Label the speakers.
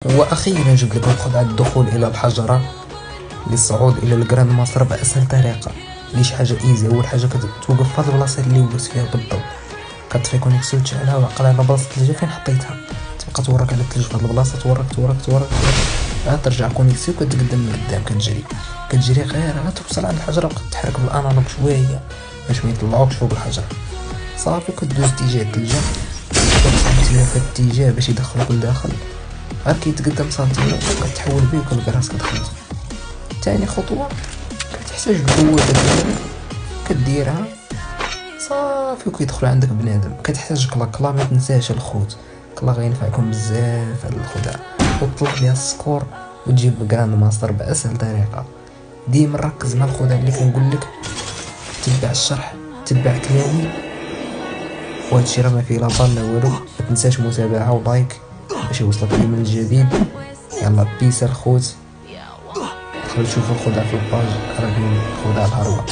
Speaker 1: وأخيرا جبت لكم خدعة الدخول إلى الحجرة للصعود إلى الجراند ماستر بأسهل طريقة. ليش حاجة ايزي. أول حاجة كتوقف فهاد البلاصة اللي وقفت فيها بالضبط، كطفي كونيكسيون تشعلها وعقل على بلاصة الثلجة فين حطيتها، تبقى توراك على الثلج فهاد البلاصة، توراك عاد ترجع كونيكسيون كتقدم من قدام، كتجري غير توصل عند الحجرة وكتحرك بالانالوج شوية باش ميطلعوكش فوق الحجرة صافي. كدوز اتجاه الثلجة كتمشي في الاتجاه باش يدخلوك لداخل، غير كيتقدم سنتيمتر كتحول بيه كل راس كتخلص. تاني خطوة كتحتاج القوة ديالك كديرها صافي وكيدخل عندك بنادم. كتحتاج كلا ما تنساش الخوت، كلا غينفعكم بزاف هاد الخدعة، وتطلق بها السكور وتجيب جراند ماستر بأسهل طريقة. ديما ركز مع الخدع اللي كنقولك، تبع الشرح تبع كلامي، وهادشي راه ما فيه لا بال لا والو. متنساش متابعة ولايك باش يوصلك اليوم الجديد. يلا بيس الخوت، دخلوا شوفوا الخدع في الباج، راه كاين خدع الهروة.